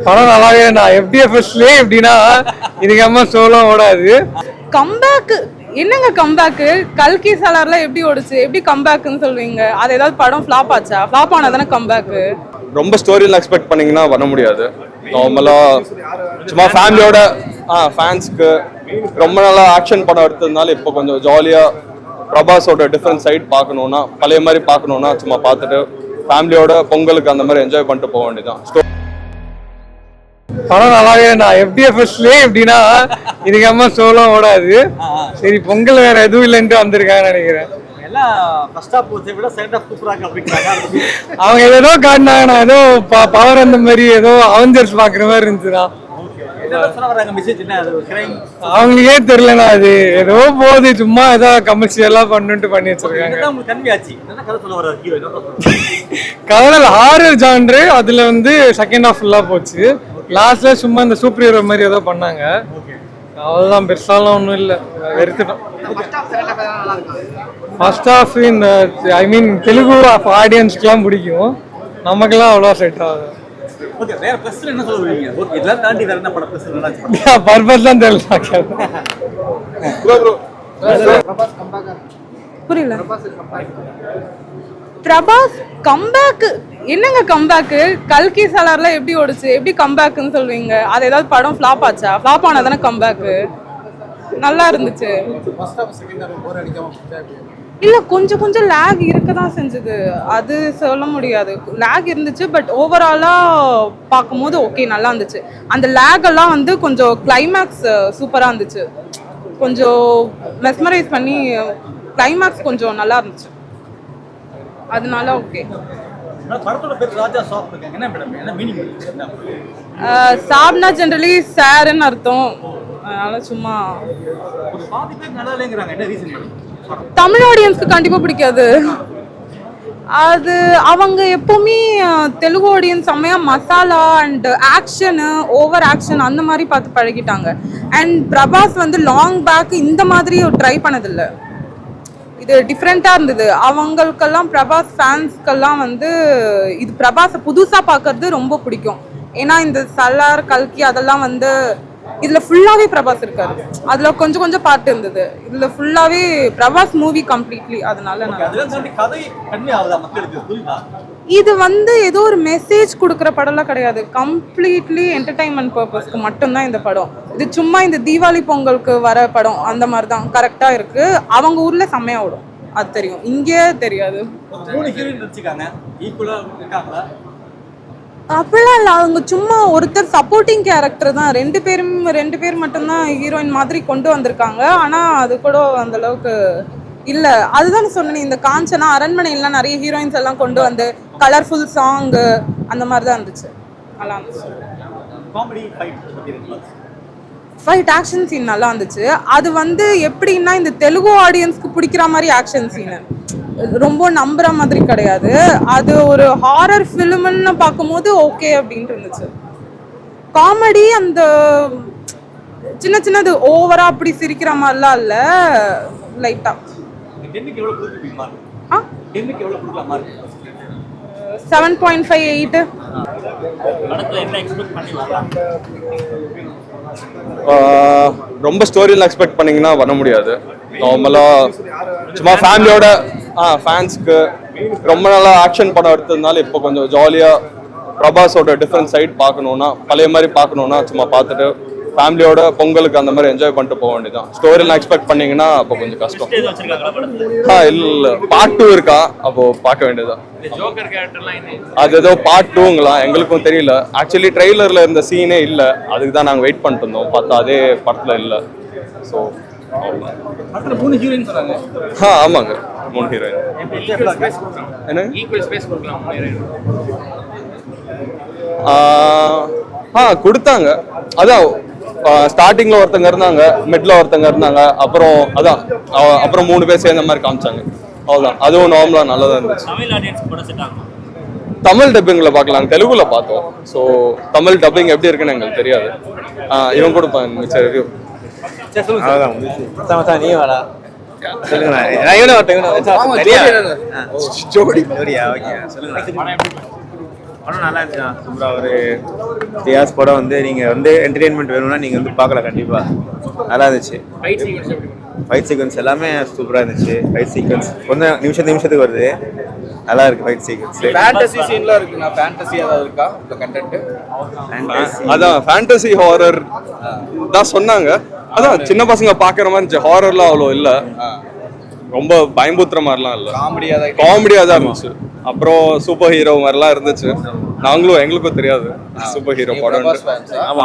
படம் நல்லாவே நான் FDFSலயே எப்படின்னா இதுக்கு அம்மா சோலாம் ஓடாது. கம்பேக் என்னங்க கம்பேக்கு? கல்கி சாலார்ல எப்படி ஓடுச்சு, எப்படி கம்பேக்னு சொல்வீங்க? அது ஏதாவது படம் ஃப்ளாப் ஆச்சா? ஃப்ளாப் ஆனதானே கம்பேக்கு. ரொம்ப ஸ்டோரியில் எக்ஸ்பெக்ட் பண்ணீங்கன்னா பண்ண முடியாது. நார்மலா சும்மா ஃபேமிலியோட ஃபேன்ஸ்க்கு ரொம்ப நல்லா ஆக்ஷன் படம் எடுத்ததுனால இப்போ கொஞ்சம் ஜாலியா பிரபாஸோட டிஃப்ரெண்ட் சைட் பார்க்கணுன்னா, பழைய மாதிரி பார்க்கணுன்னா சும்மா பார்த்துட்டு ஃபேமிலியோட பொங்கலுக்கு அந்த மாதிரி என்ஜாய் பண்ணிட்டு போக வேண்டியதான். படம் நல்லாவே நான் FDFSலயே எப்படின்னா இதுக்கு அம்மா சோலாம் ஓடாது. சரி பொங்கல் வேற எதுவும் இல்லைன்ட்டு வந்திருக்காங்கன்னு நினைக்கிறேன். அவங்க ஏதோ காட்டினாங்க, நான் ஏதோ பவர் அந்த மாதிரி ஏதோ அவெஞ்சர்ஸ் பாக்குற மாதிரி இருந்துச்சுதான். அவங்களுக்கே தெரியலண்ணா, அது ஏதோ போகுது சும்மா ஏதோ கமர்ஷியலா பண்ணிட்டு பண்ணி வச்சிருக்காங்க. கதல் ஹாரர் ஜான்ரு, அதுல வந்து செகண்ட் ஹாஃப் ஃபுல்லா போச்சு. லாஸ்ட்ல சும்மா இந்த சூப்பர் ஹீரோ மாதிரி ஏதோ பண்ணாங்க, அவ்வளவுதான். பெருசாலாம் ஒன்றும் இல்லை, வெறுத்துட்டோம். ஃபர்ஸ்ட் ஹாஃப் இந்த தெலுங்கு ஆடியன்ஸ்க்குலாம் பிடிக்கும், நமக்கெல்லாம் அவ்வளோ செட் ஆகுது. பர்பஸ் தான் தெரியல. புரியல. பிரபாஸ் கம்பேக் என்னங்க கம்பேக்கு? கல்கி சாலார்ல எப்படி ஓடுச்சு, எப்படி கம்பேக்னு சொல்வீங்க? அது ஏதாவது படம் ஃப்ளாப் ஆச்சா? ஃப்ளாப் ஆனதானே கம்பேக்கு. நல்லா இருந்துச்சு. இல்ல கொஞ்சம் கொஞ்சம் லேக் இருக்க தான் செஞ்சது, அது சொல்ல முடியாது. லேக் இருந்துச்சு, பட் ஓவராலா பார்க்கும்போது ஓகே நல்லா இருந்துச்சு. அந்த லேக் எல்லாம் வந்து கொஞ்சம் கிளைமேக்ஸ் சூப்பரா இருந்துச்சு, கொஞ்சம் மெஸ்மரைஸ் பண்ணி கிளைமேக்ஸ் கொஞ்சம் நல்லா இருந்துச்சு, அதனால ஓகே. சாப்னா ஜெனரலி சார்னு அர்த்தம், அதனால சும்மா தமிழ் ஆடியன்ஸ்க்கு கண்டிப்பா பிடிக்காது. அது அவங்க எப்பவுமே தெலுங்கு ஆடியன்ஸ் செம்மையா masala and action, over action அந்த மாதிரி பார்த்து பழகிட்டாங்க. அண்ட் பிரபாஸ் வந்து லாங் பேக் இந்த மாதிரி ட்ரை பண்ணதில்லை, இது டிஃப்ரெண்ட்டாக இருந்தது. அவங்களுக்கெல்லாம் பிரபாஸ் ஃபேன்ஸ்க்கெல்லாம் வந்து இது பிரபாஸை புதுசாக பார்க்கறது ரொம்ப பிடிக்கும். ஏன்னா இந்த சலார் கல்கி அதெல்லாம் வந்து இதில் ஃபுல்லாகவே பிரபாஸ் இருக்காரு, அதில் கொஞ்சம் கொஞ்சம் பார்ட் இருந்தது, இதில் ஃபுல்லாகவே பிரபாஸ் மூவி கம்ப்ளீட்லி. அதனால இது வந்து ஏதோ ஒரு மெசேஜ் கொடுக்குற படம்லாம் கிடையாது, கம்ப்ளீட்லி என்டர்டைன்மெண்ட் பர்பஸ்க்கு மட்டும்தான் இந்த படம். இது சும்மா இந்த தீபாவளி பொங்கலுக்கு வர படம் அந்த மாதிரி தான், கரெக்டாக இருக்கு. அவங்க ஊரில் செம்மையாக ஓடும், அது தெரியும், இங்கே தெரியாது. அப்படிலாம் இல்லை, அவங்க சும்மா ஒருத்தர் சப்போர்ட்டிங் கேரக்டர் தான். ரெண்டு பேர் மட்டும்தான் ஹீரோயின் மாதிரி கொண்டு வந்திருக்காங்க, ஆனால் அது கூட அந்த அளவுக்கு இல்லை. அதுதான் சொன்னேன், இந்த காஞ்சனா அரண்மனைலாம் நிறைய ஹீரோயின்ஸ் எல்லாம் கொண்டு வந்து கலர்ஃபுல் சாங்கு அந்த மாதிரி தான் இருந்துச்சு, நல்லா இருந்துச்சு. ஃபைட் ஆக்ஷன் சீன் நல்லா இருந்துச்சு. அது வந்து எப்படின்னா இந்த தெலுங்கு ஆடியன்ஸ்க்கு பிடிக்கிற மாதிரி ஆக்ஷன் சீனு, ரொம்ப நம்புற மாதிரி கிடையாது. அது ஒரு ஹாரர் ஃபிலிம்னு பார்க்கும்போது ஓகே அப்படின்ட்டு இருந்துச்சு. காமெடி அந்த சின்ன சின்னது ஓவரா அப்படி சிரிக்கிற மாதிரிலாம் இல்லை, லைட்டா. 7.58. ரொம்ப ஸ்டோரியில் எக்ஸ்பெக்ட் பண்ணீங்கன்னா பண்ண முடியாது. நார்மலா சும்மா ஃபேமிலியோட ஃபேன்ஸ்க்கு ரொம்ப நல்லா ஆக்ஷன் படம் எடுத்ததுனால இப்போ கொஞ்சம் ஜாலியா பிரபாஸோட டிஃப்ரெண்ட் சைட் பார்க்கணுன்னா, பழைய மாதிரி பார்க்கணுன்னா சும்மா பார்த்துட்டு ஃபேமிலியோட பொங்கலுக்கு அந்த மாதிரி என்ஜாய் பண்ணிட்டு போக வேண்டியதான். ஸ்டோரியில் எக்ஸ்பெக்ட் பண்ணீங்கன்னா அப்போ கொஞ்சம் கஷ்டம். இல்லை பார்ட் 2 இருக்கா, அப்போ பார்க்க வேண்டியதான். அது ஏதோ பார்ட் 2ங்களா, எங்களுக்கும் தெரியல. ஆக்சுவலி ட்ரெய்லர்ல இருந்த சீனே இல்லை, அதுக்கு தான் நாங்கள் வெயிட் பண்ணிட்டு இருந்தோம், பார்த்தா அதே படத்தில் இல்லை. ஸோ ஆமாங்க 3 ஹீரோயின். கொடுத்தாங்க. அதான் ஸ்டார்டிங்ல ஒருத்தங்க இருந்தாங்க, மிட்ல ஒருத்தங்க இருந்தாங்க, அப்புறம் 3 பேர் சேர்ந்த மாதிரி காமிச்சாங்க, அவ்வளோதான். அதுவும் நார்மலா நல்லதா இருந்துச்சு. தமிழ் டப்பிங்ல பார்க்கலாம், தெலுங்குல பார்த்தோம். ஸோ தமிழ் டப்பிங் எப்படி இருக்குன்னு எங்களுக்கு தெரியாது. இவன் கொடுப்பேன் மிச்சர் ரிவ்யூ. நீ வாடா சொல்லுங்க. படம் நல்லா இருந்துச்சுண்ணா. சூப்பரா ஒரு தியாஸ் படம் வந்து நீங்க வந்து என்டர்டெயின்மெண்ட் வேணும்னா நீங்க வந்து பார்க்கலாம் கண்டிப்பா. நல்லா இருந்துச்சு. ஃபைட் சீக்வன்ஸ் எல்லாமே சூப்பரா இருந்துச்சு. ஃபைட் சீக்வன்ஸ் கொஞ்சம் நிமிஷத்துக்கு வருது. நல்லா இருக்கு ஃபைட் சீக்வன்ஸ். ஃபேண்டசி சீன்லாம் இருக்குண்ணா. ஃபேண்டசி ஏதாவது இருக்கா இந்த கண்டென்ட்? அதான் ஃபேண்டசி ஹாரர் தான் சொன்னாங்க. அதான் சின்ன பசங்க பாக்குற மாதிரி இருந்துச்சு. ஹாரர்லாம் அவ்வளோ இல்ல, ரொம்ப பயம்புத்துற மாதிரிலாம் இல்ல, காமெடியா தான் இருந்துச்சு. அப்புறம் சூப்பர் ஹீரோ மாதிரிலாம் இருந்துச்சு. எங்களுக்கும் தெரியாது சூப்பர் ஹீரோ படம். ஆமா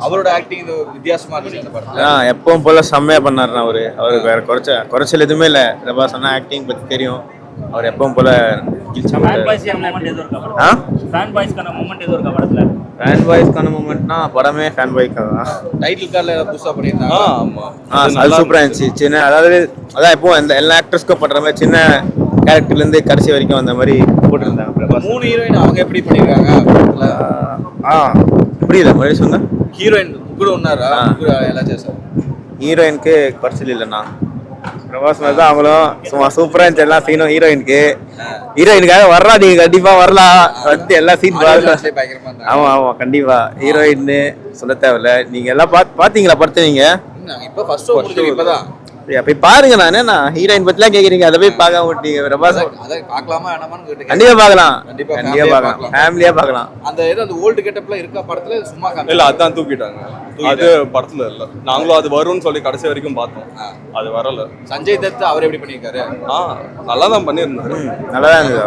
அவரோட ஆக்டிங் வித்தியாசமா இருந்துச்சு இந்த படத்துல. எப்பவும் போல செம்மையா பண்ணாருண்ணா. அவருக்கு வேற குறைச்சல் எதுவுமே இல்லை. பிரபாஸ் அண்ணா ஆக்டிங் பத்தி தெரியும். அவர் எப்பவும் போல ஃபேன் பாய்ஸ்க்கான மூமெண்ட்னா படமே ஃபேன் பாய்க்காக தான். டைட்டில் கார்டுல புதுசா பண்ணிருந்தாங்க. அது சூப்பரா இருந்துச்சு. சின்ன அதான் இப்போ எல்லா ஆக்டர்ஸ்க்கும் பண்ற மாதிரி சின்ன கேரக்டர்ல இருந்து கடைசி வரைக்கும் அந்த மாதிரி போட்டுருந்தாங்க. பிரபாஸ் 3 ஹீரோயின் அவங்க எப்படி பண்ணிருக்காங்க படத்துல? புரியல மறுபடியும் சொன்னா. ஹீரோயின் கூட ஒன்னாரா எல்லாச்சும் சார்? ஹீரோயினுக்கு குறைச்சல் இல்லைண்ணா. பிரபாஸ் மாதிரி தான் அவங்களும் சும்மா சூப்பரா இருந்துச்சு எல்லாம் சீனும். ஹீரோயினுக்காக வர்றா, நீங்க கண்டிப்பா வரலாம் வந்து எல்லா சீன் பயங்கரமா. ஆமா கண்டிப்பா. ஹீரோயின் சொல்ல தேவையில்ல. நீங்க எல்லாம் பாத்தீங்களா படத்தை? நீங்க இப்ப ஃபர்ஸ்ட் ஷோ முடிஞ்சது இப்பதான். போய் பாருங்க. நான் ஹீரோயின் பத்திலாம் கேக்குறீங்க, அதை போய் பார்க்காம விட்டீங்க. பிரபாஸ் அதை பார்க்கலாமா வேணாமான்னு கேட்டேன். கண்டிப்பா பார்க்கலாம். கண்டிப்பா பார்க்கலாம். ஃபேமிலியா பார்க்கலாம். அந்த அந்த ஓல்ட் கெட்டப்ல இருக்கா படத்துல? சும்மா இல்ல, அதான் தூக்கிட்டாங்க. அது படத்துல இல்ல. நாங்களும் அது வரும்னு சொல்லி கடைசி வரைக்கும் பார்த்தோம். அது வரல. சஞ்சய் தத் அவர் எப்படி பண்ணிருக்காரு? நல்லா தான் பண்ணிருந்தாரு. நல்லா தான் இருந்தது.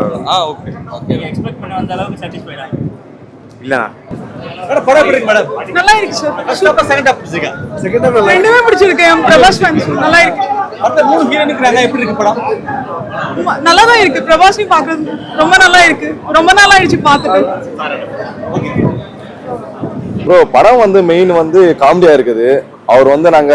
ஓகே. எக்ஸ்பெக்ட் பண்ண அந்த அளவுக்கு சாட்டிஸ்ஃபைடா இல்லண்ணா. படம் எப்படி இருக்கு மேடம்? நல்லா இருக்கு sir. First half second half பிடிச்சிருக்கா? செகண்ட் ஹாஃப் ரெண்டுமே பிடிச்சிருக்கு. பிரபாஸ் ஃபேன்ஸ் நல்லா இருக்கு. அடுத்த 3 ஹீரோயின் இருக்காங்க. எப்படி இருக்கு படம்? நல்லா தான் இருக்கு. பிரபாஸையும் பார்க்கிறது ரொம்ப நல்லா இருக்கு. ரொம்ப நாள் ஆயிடுச்சு பார்த்துட்டு. ப்ரோ படம் வந்து மெயின் வந்து காமெடியா இருக்குது. அவர் வந்து நாங்க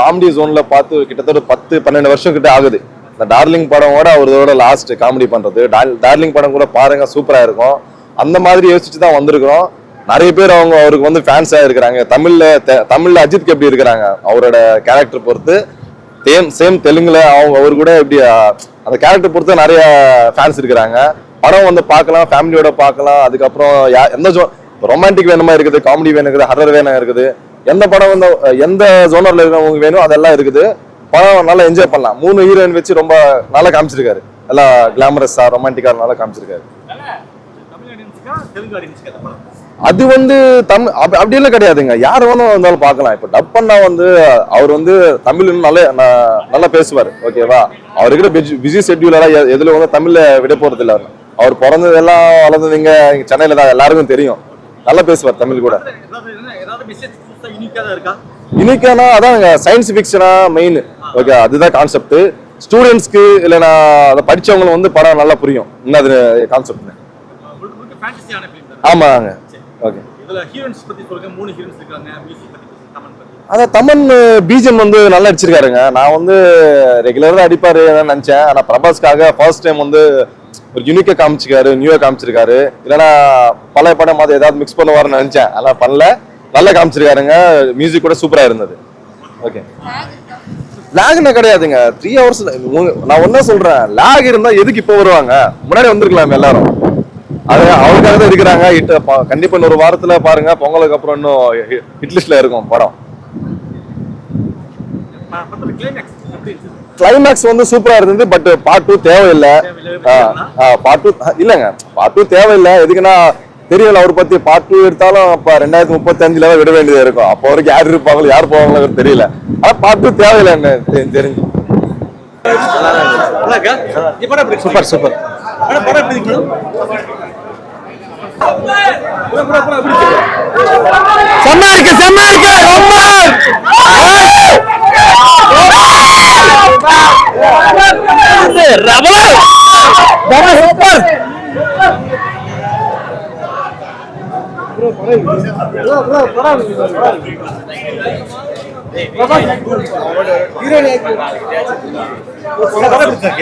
காமெடி ஜோன்ல பார்த்து கிட்டத்தட்ட 10-12 வருஷம் கிட்ட ஆகுது. இந்த டார்லிங் படமோட அவரோட லாஸ்ட் காமெடி பண்றது. டார்லிங் படம் கூட பாருங்க சூப்பரா இருக்கும். அந்த மாதிரி யோசிச்சு தான் வந்திருக்கிறோம். நிறைய பேர் அவருக்கு வந்து ஃபேன்ஸா இருக்கிறாங்க. தமிழ்ல அஜித்க்கு எப்படி இருக்கிறாங்க அவரோட கேரக்டர் பொறுத்து, சேம் தெலுங்குல அவர் கூட எப்படி அந்த கேரக்டர் பொறுத்து நிறைய ஃபேன்ஸ் இருக்கிறாங்க. படம் வந்து பார்க்கலாம், ஃபேமிலியோட பார்க்கலாம். அதுக்கப்புறம் எந்த ரொமான்டிக் வேணுமா இருக்குது, காமெடி வேணும் இருக்குது, ஹரர் வேணும் இருக்குது. எந்த படம் வந்து எந்த ஜோனர்ல இருக்கிறவங்க வேணும் அதெல்லாம் இருக்குது. படம் நல்லா என்ஜாய் பண்ணலாம். 3 ஹீரோயின் வச்சு ரொம்ப நல்லா காமிச்சிருக்காரு. எல்லாம் கிளாமரஸா ரொமான்டிக்கா நல்லா காமிச்சிருக்காரு. அது வந்து அப்படி எல்லாம் கிடையாதுங்க. யார் வேணும் வந்தாலும் பார்க்கலாம். இப்ப டப் பண்ணா வந்து அவர் வந்து தமிழ் நல்லா பேசுவார். ஓகேவா? அவருக்கு பிஸி ஷெட்யூலரா எதுல வந்து தமிழ்ல விட போறது இல்ல. அவர் பிறந்ததெல்லாம் வளர்ந்தது இங்க சென்னையில தான், எல்லாருக்கும் தெரியும். நல்லா பேசுவார் தமிழ் கூட. யூனிக்கானா அதான் சயின்ஸ் ஃபிக்ஷனா மெயின். ஓகே, அதுதான் கான்செப்ட். ஸ்டூடெண்ட்ஸ்க்கு இல்லைன்னா அதை படிச்சவங்களுக்கு வந்து படம் நல்லா புரியும். என்ன அது கான்செப்ட். ஆமாங்க. ஓகே. அதான் தமன் பிஜிஎம் வந்து நல்லா அடிச்சிருக்காருங்க. நான் வந்து ரெகுலரா அடிப்பாரு நினைச்சேன். ஆனா பிரபாஸ்க்காக ஃபர்ஸ்ட் டைம் வந்து ஒரு யூனிக்கா காமிச்சிருக்காரு, நியூயா காமிச்சிருக்காரு. இல்லைன்னா பழைய படம் மாதிரி ஏதாவது மிக்ஸ் பண்ணுவாருன்னு நினைச்சேன். அதெல்லாம் பண்ணல, நல்லா காமிச்சிருக்காருங்க. மியூசிக் கூட சூப்பரா இருந்தது. ஓகே. லேக்னா கிடையாதுங்க. 3 hours. நான் ஒன்னும் சொல்றேன், லேக் இருந்தா எதுக்கு இப்போ வருவாங்க? முன்னாடி வந்திருக்கலாம் எல்லாரும். அது அவருக்காக தான் இருக்கிறாங்க. கண்டிப்பா இன்னொரு வாரத்துல பாருங்க, பொங்கலுக்கு அப்புறம் இன்னும் ஹிட் லிஸ்ட்ல இருக்கும் படம். கிளைமேக்ஸ் வந்து சூப்பரா இருந்தது. பட் பார்ட் 2 தேவையில்லை. பார்ட் 2 இல்லைங்க, பார்ட் 2 தேவையில்லை. எதுக்குன்னா தெரியல அவர் பத்தி. பார்ட் 2 எடுத்தாலும் இப்ப 2035 விட வேண்டியதா இருக்கும். அப்போ வரைக்கும் யார் இருப்பாங்களோ யார் போவாங்களோ தெரியல. ஆனா பார்ட் 2 தேவையில்லை தெரிஞ்சு. Super super. செம்ம இருக்கு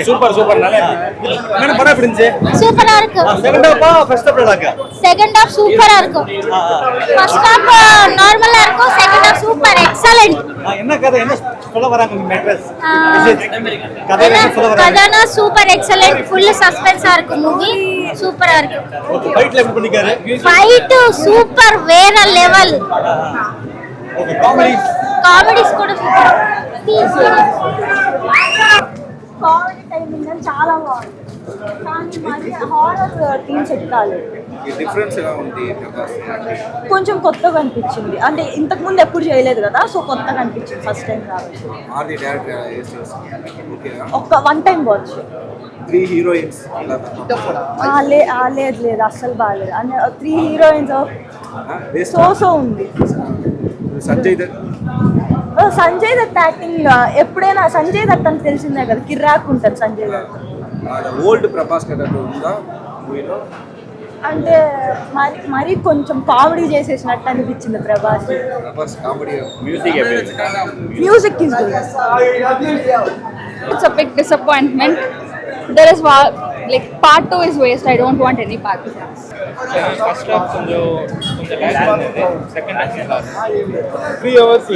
சூப்பர் சூப்பர். நல்லா என்ன படம் எப்படி இருந்துச்சு? சூப்பரா இருக்கு. செகண்ட் ஹாஃப் ஃபர்ஸ்ட் ஹாஃப் நல்லா செகண்ட் ஹாஃப் சூப்பரா இருக்கும். ஃபர்ஸ்ட் ஹாஃப் நார்மலா இருக்கும். Second half super excellent. என்ன கதை? என்ன சொல்ல வராங்க உங்க மேட்டர்ஸ் கதை சொல்ல வராங்க கதானா சூப்பர் எக்ஸலென்ட் ஃபுல் சஸ்பென்ஸா இருக்கு மூவி சூப்பரா இருக்கு ஓகே ஃபைட்ல எப்படி பண்ணிருக்காரு ஃபைட் சூப்பர் வேற லெவல் ஓகே కామెడీస్ కూడా సూపర్ కామెడీ టైమింగ్ చాలా బాగుంది కానీ మరి హారర్ థీమ్ సెట్ కాలేదు డిఫరెన్స్ ఎలా ఉంది ప్రభాస్ కొంచెం కొత్తగా అనిపించింది అంటే ఇంతకు ముందు ఎప్పుడు చేయలేదు కదా సో కొత్తగా అనిపించింది ఫస్ట్ టైం రావచ్చు ఆర్ది డైరెక్టర్ ఓకే ఒక వన్ టైం వాచ్ 3 హీరోయిన్స్ లేదు అస్సలు బాగాలేదు అంటే 3 హీరోయిన్స్ సో ఉంది సంజయ్ దత్ యాక్టింగ్ ఎప్పుడైనా సంజయ్ దత్ అని తెలిసిందే కదా కిర్రాక్ ఉంటుంది సంజయ్ దత్ ఓల్డ్ ప్రభాస్ కథలో ఉందా మూవీలో అంటే మరి కొంచెం కామెడీ చేసేసినట్టు అనిపించింది Prabhas comedy music is good It's a big disappointment. There is like part 2 is waste. I don't want any part 2. First half கொஞ்சம் லாக் இருந்தது செகண்ட் ஹாஃப் 3 hours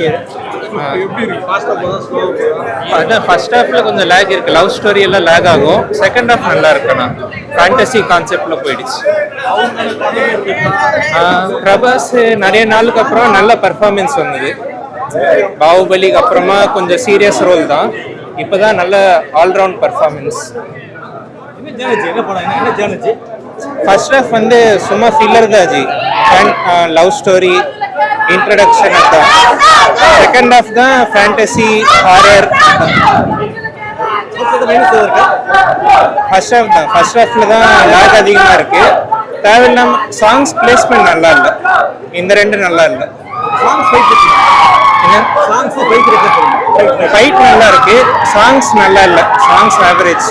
எப்படி இருக்கு ஃபாஸ்டா போதா ஸ்லோ அதான் ஃபர்ஸ்ட் ஹாஃப்ல கொஞ்சம் லேக் இருக்கு லவ் ஸ்டோரி எல்லாம் லேக் ஆகும் செகண்ட் ஹாஃப் நல்லா இருக்குண்ணா ஃபேண்டசி கான்செப்ட்ல போயிடுச்சு பிரபாஸ் நிறைய நாளுக்கு அப்புறம் நல்ல பெர்ஃபார்மன்ஸ் வந்தது பாகுபலிக்கு அப்புறமா கொஞ்சம் சீரியஸ் ரோல் தான் இப்போதான் நல்ல ஆல்ரவுண்ட் பெர்ஃபார்மன்ஸ் ஃபர்ஸ்ட் ஹாஃப் வந்து சும்மா ஃபில்லர் தான் ஜி லவ் ஸ்டோரி இன்ட்ரடக்ஷன் தான் செகண்ட் ஹாஃப் தான் ஃபேண்டசி ஹாரர் ஃபர்ஸ்ட் ஹாஃப் தான் ஃபர்ஸ்ட் ஹாஃப்ல தான் லேக் அதிகமாக இருக்கு தேவையில்லாம சாங்ஸ் பிளேஸ்மெண்ட் நல்லா இல்லை இந்த ரெண்டு நல்லா இல்லை ஃபைட் நல்லா இருக்கு சாங்ஸ் நல்லா இல்லை சாங்ஸ் ஆவரேஜ்